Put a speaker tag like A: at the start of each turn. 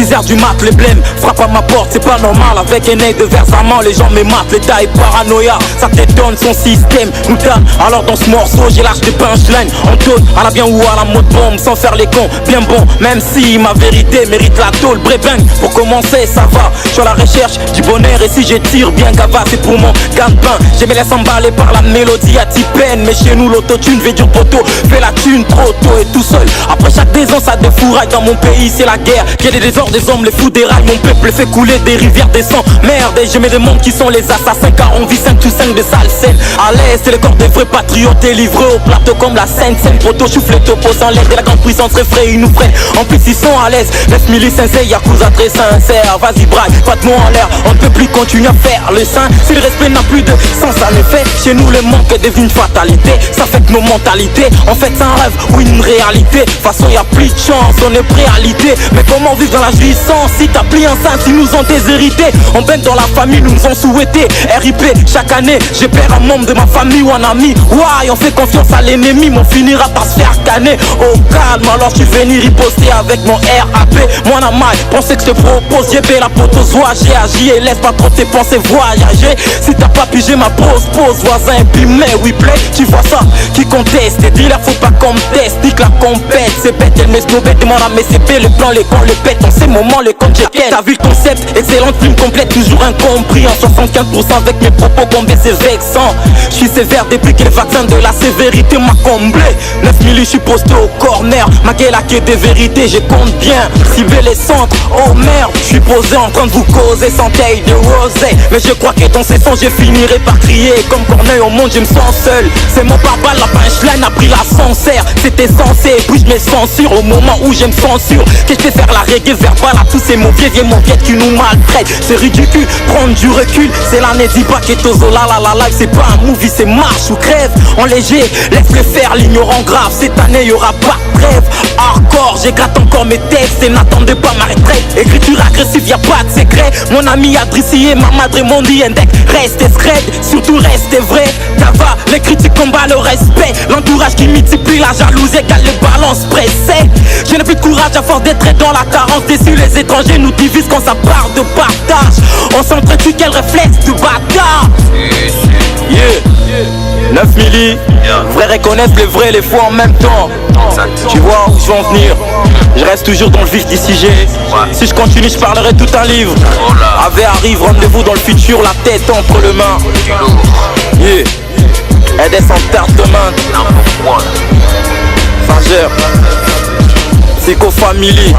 A: 6h du mat, les blèmes frappent à ma porte, c'est pas normal. Avec un œil de versement, les gens me matent. L'état est paranoïa, ça t'étonne, son système nous donne. Alors dans ce morceau, j'ai lâché des punchlines en tôle, à la bien ou à la mode bombe, sans faire les cons, bien bon. Même si ma vérité mérite la tôle, brébang. Pour commencer, ça va, je suis à la recherche du bonheur. Et si j'étire bien cava, c'est pour mon gagne-pain. Je me laisse emballer par la mélodie à peine. Mais chez nous, l'autotune veut dire poteau, fait la thune trop tôt et tout seul. Après chaque maison, ça défouraille. Dans mon pays, c'est la guerre. J'ai des désordres, des hommes, les fous déraillent. Mon peuple fait couler des rivières, des sangs. Merde, et je me demande qui sont les assassins. Car on vit 5 to 5 de sales scènes. À l'aise, c'est le corps des vrais patriotes. Et livrés au plateau comme la Seine. Proto, choufle, topo, sans l'air de la grande puissance, refrain, ils nous freinent. En plus, ils sont à l'aise. 9000 sincères, Yakuza très sincère. Vas-y, braille, pas de mots en l'air. On ne peut plus continuer à faire le sein. Si le respect n'a plus de sens, en effet. Chez nous, le manque devient une fatalité. Ça fait que nos mentalités, en fait, c'est un rêve ou une réalité. De toute façon, y a plus de chance, on est prêt à l'idée. Mais comment vivre dans la jouissance si t'as pris enceinte, ils nous ont déshérité. On baigne dans la famille, nous ont souhaité. RIP, chaque année, je perds un membre de ma famille ou un ami. Ouais, on fait confiance à l'ennemi, mais on finira par se faire scanner. Au calme, alors je suis venu riposter avec mon RAP. Moi, n'a mal, pensez que je te propose. J'ai payé la poteau, soit j'ai agi et laisse pas trop tes pensées voyager. Si t'as pas pigé ma pose, voisin, et puis mais oui, play, tu vois ça, qui conteste. Et dis là, faut pas qu'on me teste, nique la compète. C'est bête, elle met snobette, demande à mes CP, le plan, les cons, le pète. En ces moments, le compte, t'as vu le concept, excellente plume complète, toujours incompris. En 75% avec mes propos combés, c'est vexant. Je suis sévère depuis que le vaccin de la sévérité m'a comblé. 9000, je suis posté au corner, ma gueule a que des vérités, je compte bien cibler les centres. Oh merde, je suis posé en train de vous causer sans taille de rosée. Mais je crois que dans ces sons, je finirai par crier. Comme Corneille au monde, je me sens seul. C'est mon papa, la punchline a pris l'ascenseur. C'était censé, et puis je me censure au moment où je me censure. Que je vais faire la reggae verbale à tous ces mauvais vieux mauviettes qui nous maltraitent. C'est ridicule, prendre du recul. C'est l'année, dis pas que Tozo la live, c'est pas un movie, c'est marche ou crève. En léger, laisse-le faire, l'ignorant grave. Cette année, y'aura pas de trêve. Hardcore, j'éclate encore mes textes et n'attendez pas ma retraite. Écriture agressive, y'a pas de secret. Mon ami Adrissi et ma madre m'ont dit index. Restez scred, surtout restez vrai. Cava, les critiques combat le respect. L'entourage qui multiplie la jalousie égale les balances pressées. Je n'ai plus de courage à force d'être dans la carence. Déçu, les étrangers nous divisent quand ça part de partage. On s'entretue, quel réflexe de bâtard. Yeah, 9 milli, vrais reconnaissent les vrais et les faux en même temps. Tu vois où je veux en venir. Je reste toujours dans le vif d'ici j'ai. Si je continue je parlerai tout un livre. Ave arrive, rendez-vous dans le futur, la tête entre les mains. Yeah, aide sans tarte de main. Fageur, Psycho Family.